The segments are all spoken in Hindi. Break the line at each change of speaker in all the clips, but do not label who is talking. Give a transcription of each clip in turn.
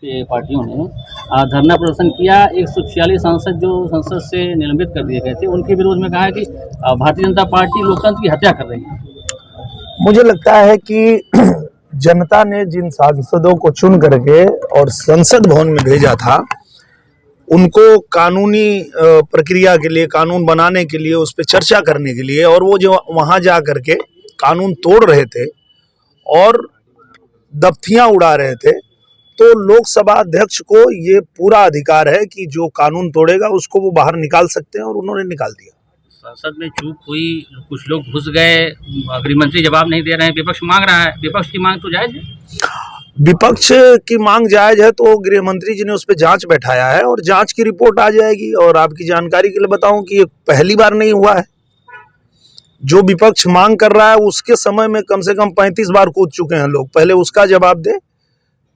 के पार्टियों ने धरना प्रदर्शन किया। 146 सांसद जो संसद से निलंबित कर दिए गए थे, उनके विरोध में कहा है कि भारतीय जनता पार्टी लोकतंत्र की हत्या कर रही है।
मुझे लगता है कि जनता ने जिन सांसदों को चुन करके और संसद भवन में भेजा था, उनको कानूनी प्रक्रिया के लिए, कानून बनाने के लिए, उस पर चर्चा करने के लिए, और वो जो वहां जा करके कानून तोड़ रहे थे और दफ्तियां उड़ा रहे थे, तो लोकसभा अध्यक्ष को ये पूरा अधिकार है कि जो कानून तोड़ेगा उसको वो बाहर निकाल सकते हैं, और उन्होंने निकाल दिया।
संसद में चूक हुई, कुछ लोग घुस गए, गृह मंत्री जवाब नहीं दे रहे हैं, विपक्ष मांग रहा है। विपक्ष की मांग तो जायज है।
विपक्ष की मांग जायज है तो गृह मंत्री जी ने उस पर जांच बैठाया है और जांच की रिपोर्ट आ जाएगी। और आपकी जानकारी के लिए बताऊं कि ये पहली बार नहीं हुआ है। जो विपक्ष मांग कर रहा है उसके समय में कम से कम 35 बार कूद चुके हैं लोग। पहले उसका जवाब दे,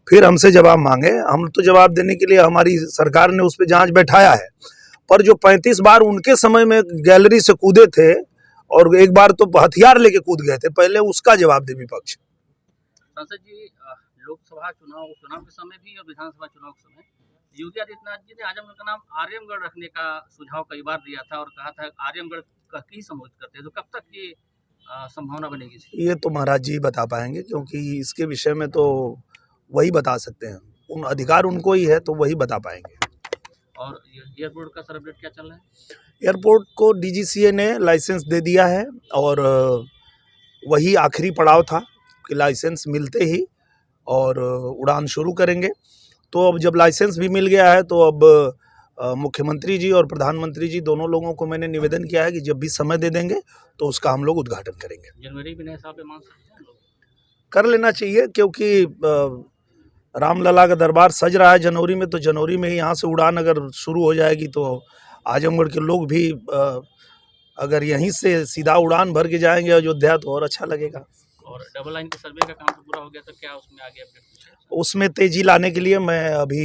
फिर हमसे जवाब मांगे। हम तो जवाब देने के लिए, हमारी सरकार ने उस पर जांच बैठाया है, पर जो 35 बार उनके समय में गैलरी से कूदे थे और एक बार तो हथियार लेके कूद गए थे, पहले उसका जवाब दे विपक्ष।
सांसद जी, लोकसभा चुनाव के समय भी और विधानसभा चुनाव के समय योगी आदित्यनाथ जी ने आजमगढ़ का नाम आर्यमगढ़ रखने का सुझाव कई बार दिया था और कहा था आर्यमगढ़ का ही संबोधित करते हैं। तो कब तक ये संभावना बनेगी?
ये तो महाराज जी बता पाएंगे, क्योंकि इसके विषय में तो वही बता सकते हैं। उन अधिकार उनको ही है, तो वही बता पाएंगे।
और एयरपोर्ट का सर अपडेट क्या चल रहा है?
एयरपोर्ट को डीजीसीए ने लाइसेंस दे दिया है और वही आखिरी पड़ाव था कि लाइसेंस मिलते ही और उड़ान शुरू करेंगे। तो अब जब लाइसेंस भी मिल गया है तो अब मुख्यमंत्री जी और प्रधानमंत्री जी दोनों लोगों को मैंने निवेदन किया है कि जब भी समय दे देंगे तो उसका हम लोग उद्घाटन करेंगे।
जनवरी में नए साल पे मान सकते हैं लोग?
कर लेना चाहिए, क्योंकि रामलला का दरबार सज रहा है जनवरी में, तो जनवरी में ही यहाँ से उड़ान अगर शुरू हो जाएगी तो आजमगढ़ के लोग भी अगर यहीं से सीधा उड़ान भर के जाएंगे अयोध्या तो और अच्छा लगेगा।
और डबल लाइन के सर्वे का काम तो पूरा हो गया, तो क्या उसमें आगे अपडेट?
उसमें तेजी लाने के लिए मैं अभी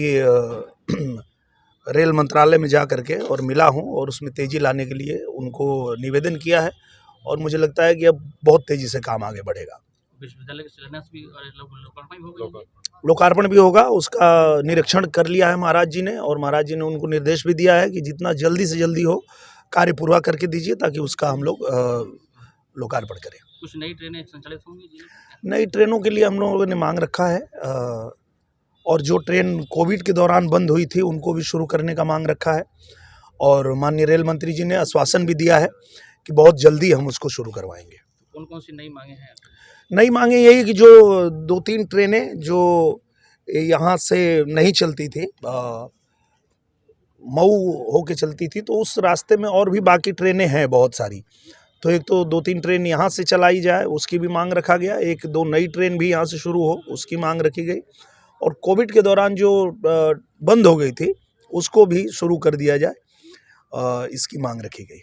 रेल मंत्रालय में जा करके और मिला हूं और उसमें तेजी लाने के लिए उनको निवेदन किया है और मुझे लगता है कि अब बहुत तेजी से काम आगे बढ़ेगा।
विश्वविद्यालय के शिलान्यास भी और
लोकार्पण भी होगा, उसका निरीक्षण कर लिया है महाराज जी ने, और महाराज जी ने उनको निर्देश भी दिया है कि जितना जल्दी से जल्दी हो कार्य पूरा करके दीजिए, ताकि उसका हम लोग लोकार्पण करें।
कुछ नई ट्रेनें संचालित होंगी?
नई ट्रेनों के लिए हम लोगों ने मांग रखा है, और जो ट्रेन कोविड के दौरान बंद हुई थी उनको भी शुरू करने का मांग रखा है। और माननीय रेल मंत्री जी ने आश्वासन भी दिया है कि बहुत जल्दी हम उसको शुरू करवाएंगे।
कौन कौन सी नई मांगे हैं?
नई मांगे यही कि जो 2-3 ट्रेनें जो यहाँ से नहीं चलती थी, मऊ होके चलती थी, तो उस रास्ते में और भी बाकी ट्रेनें हैं बहुत सारी, तो एक तो 2-3 ट्रेन यहाँ से चलाई जाए उसकी भी मांग रखा गया। 1-2 नई ट्रेन भी यहाँ से शुरू हो उसकी मांग रखी गई, और कोविड के दौरान जो बंद हो गई थी उसको भी शुरू कर दिया जाए, इसकी मांग रखी गई।